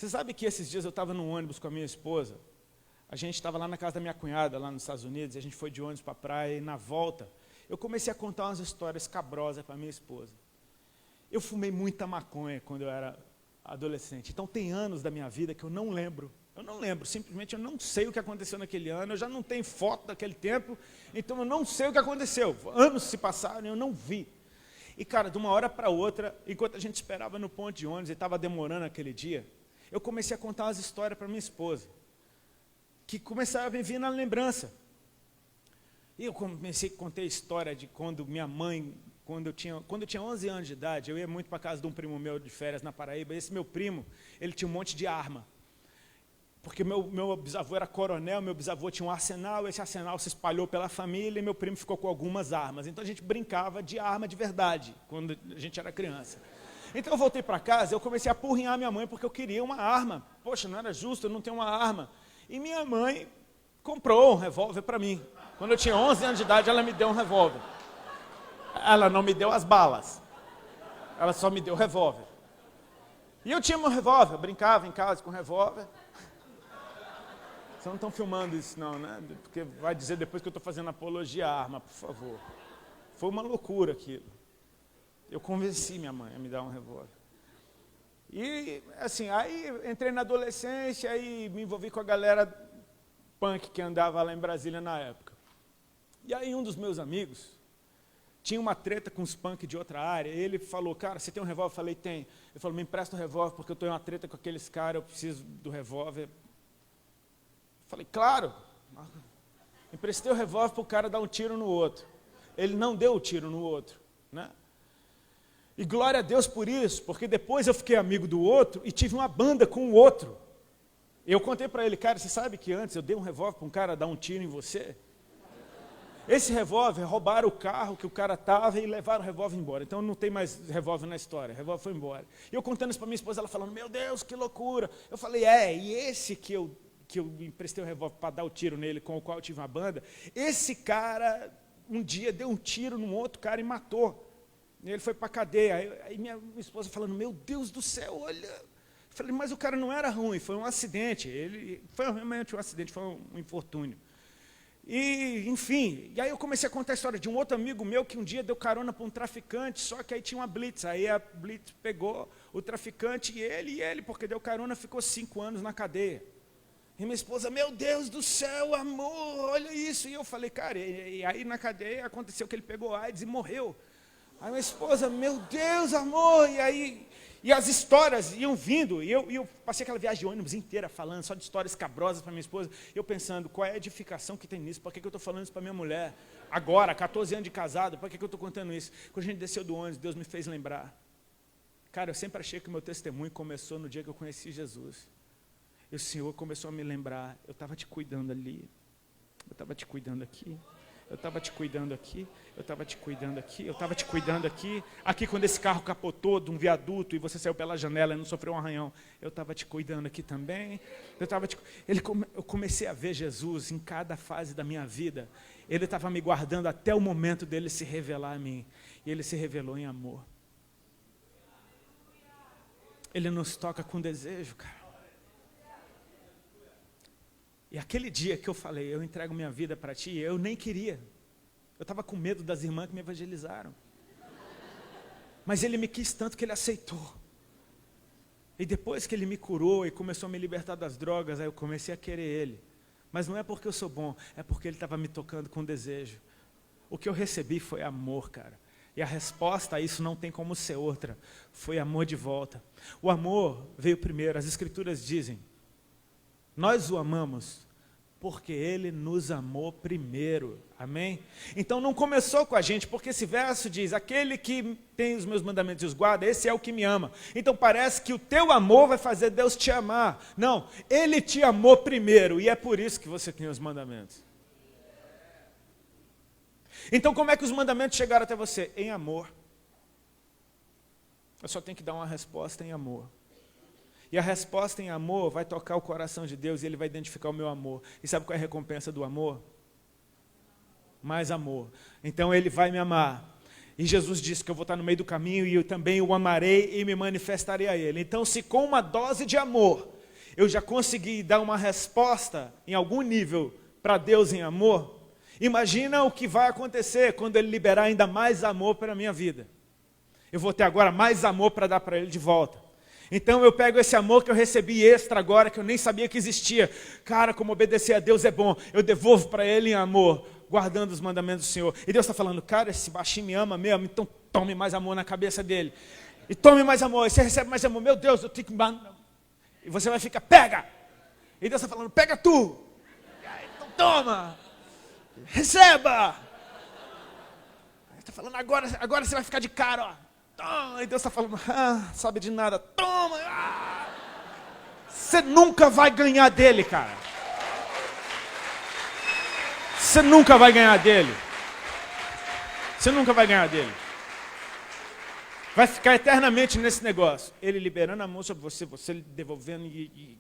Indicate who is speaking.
Speaker 1: Você sabe que esses dias eu estava num ônibus com a minha esposa, a gente estava lá na casa da minha cunhada, lá nos Estados Unidos, e a gente foi de ônibus para a praia, e na volta, eu comecei a contar umas histórias cabrosas para minha esposa. Eu fumei muita maconha quando eu era adolescente, então tem anos da minha vida que eu não lembro, simplesmente eu não sei o que aconteceu naquele ano, eu já não tenho foto daquele tempo, então eu não sei o que aconteceu, anos se passaram e eu não vi. E cara, de uma hora para outra, enquanto a gente esperava no ponto de ônibus e estava demorando aquele dia, eu comecei a contar umas histórias para minha esposa, que começaram a vir na lembrança. E eu contei a história de quando minha mãe, quando eu tinha 11 anos de idade, eu ia muito para a casa de um primo meu de férias na Paraíba, esse meu primo, ele tinha um monte de arma. Porque meu bisavô era coronel, meu bisavô tinha um arsenal, esse arsenal se espalhou pela família e meu primo ficou com algumas armas. Então a gente brincava de arma de verdade, quando a gente era criança. Então eu voltei para casa, eu comecei a apurrinhar minha mãe porque eu queria uma arma. Poxa, não era justo, eu não tenho uma arma. E minha mãe comprou um revólver para mim. Quando eu tinha 11 anos de idade, ela me deu um revólver. Ela não me deu as balas, ela só me deu o revólver. E eu tinha meu revólver, eu brincava em casa com revólver. Vocês não estão filmando isso não, né? Porque vai dizer depois que eu estou fazendo apologia à arma, por favor. Foi uma loucura aquilo. Eu convenci minha mãe a me dar um revólver. E, assim, aí entrei na adolescência, aí me envolvi com a galera punk que andava lá em Brasília na época. E aí um dos meus amigos tinha uma treta com os punk de outra área, e ele falou, cara, você tem um revólver? Eu falei, tem. Ele falou, me empresta o revólver, porque eu estou em uma treta com aqueles caras, eu preciso do revólver. Falei, claro, emprestei o revólver para o cara dar um tiro no outro. Ele não deu o tiro no outro, né? E glória a Deus por isso, porque depois eu fiquei amigo do outro e tive uma banda com o outro. Eu contei para ele, cara, você sabe que antes eu dei um revólver para um cara dar um tiro em você? Esse revólver, roubaram o carro que o cara estava e levaram o revólver embora. Então não tem mais revólver na história, o revólver foi embora. E eu contando isso para minha esposa, ela falando, meu Deus, que loucura. Eu falei, e esse que eu emprestei o revólver para dar o tiro nele, com o qual eu tive uma banda, esse cara, um dia, deu um tiro num outro cara e matou. E ele foi para a cadeia. Aí minha esposa falando, meu Deus do céu, olha. Eu falei, mas o cara não era ruim, foi um acidente. Foi realmente um acidente, foi um infortúnio. E, enfim, e aí eu comecei a contar a história de um outro amigo meu que um dia deu carona para um traficante, só que aí tinha uma blitz. Aí a blitz pegou o traficante e ele, porque deu carona, ficou 5 anos na cadeia. E minha esposa, meu Deus do céu, amor, olha isso. E eu falei, cara, e aí na cadeia aconteceu que ele pegou AIDS e morreu. Aí minha esposa, meu Deus, amor, e as histórias iam vindo, e eu passei aquela viagem de ônibus inteira falando só de histórias cabrosas para minha esposa, eu pensando, qual é a edificação que tem nisso, por que eu estou falando isso para minha mulher, agora, 14 anos de casado, por que eu estou contando isso? Quando a gente desceu do ônibus, Deus me fez lembrar. Cara, eu sempre achei que o meu testemunho começou no dia que eu conheci Jesus. E o Senhor começou a me lembrar, eu estava te cuidando ali, eu estava te cuidando aqui, eu estava te cuidando aqui, eu estava te cuidando aqui, eu estava te cuidando aqui. Aqui quando esse carro capotou de um viaduto e você saiu pela janela e não sofreu um arranhão, eu estava te cuidando aqui também. Eu comecei a ver Jesus em cada fase da minha vida. Ele estava me guardando até o momento dele se revelar a mim. E ele se revelou em amor. Ele nos toca com desejo, cara. E aquele dia que eu falei, eu entrego minha vida para ti, eu nem queria. Eu estava com medo das irmãs que me evangelizaram. Mas ele me quis tanto que ele aceitou. E depois que ele me curou e começou a me libertar das drogas, aí eu comecei a querer ele. Mas não é porque eu sou bom, é porque ele estava me tocando com desejo. O que eu recebi foi amor, cara. E a resposta a isso não tem como ser outra. Foi amor de volta. O amor veio primeiro, as escrituras dizem, nós o amamos porque ele nos amou primeiro, amém? Então não começou com a gente, porque esse verso diz, aquele que tem os meus mandamentos e os guarda, esse é o que me ama. Então parece que o teu amor vai fazer Deus te amar. Não, ele te amou primeiro, e é por isso que você tem os mandamentos. Então como é que os mandamentos chegaram até você? Em amor. Eu só tenho que dar uma resposta em amor. E a resposta em amor vai tocar o coração de Deus e ele vai identificar o meu amor. E sabe qual é a recompensa do amor? Mais amor. Então ele vai me amar. E Jesus disse que eu vou estar no meio do caminho e eu também o amarei e me manifestarei a ele. Então, se com uma dose de amor eu já consegui dar uma resposta em algum nível para Deus em amor, imagina o que vai acontecer quando Ele liberar ainda mais amor para a minha vida. Eu vou ter agora mais amor para dar para Ele de volta. Então eu pego esse amor que eu recebi extra agora, que eu nem sabia que existia. Cara, como obedecer a Deus é bom. Eu devolvo para Ele em amor, guardando os mandamentos do Senhor. E Deus está falando, cara, esse baixinho me ama mesmo, então tome mais amor na cabeça dele. E tome mais amor, e você recebe mais amor. Meu Deus, eu tenho que... E você vai ficar, pega! E Deus está falando, pega tu! Então toma! Receba! Ele está falando, agora você vai ficar de cara, ó. Toma! E Deus está falando, sabe de nada, toma! Você nunca vai ganhar dele, cara. Você nunca vai ganhar dele. Você nunca vai ganhar dele. Vai ficar eternamente nesse negócio. Ele liberando amor sobre você, você devolvendo e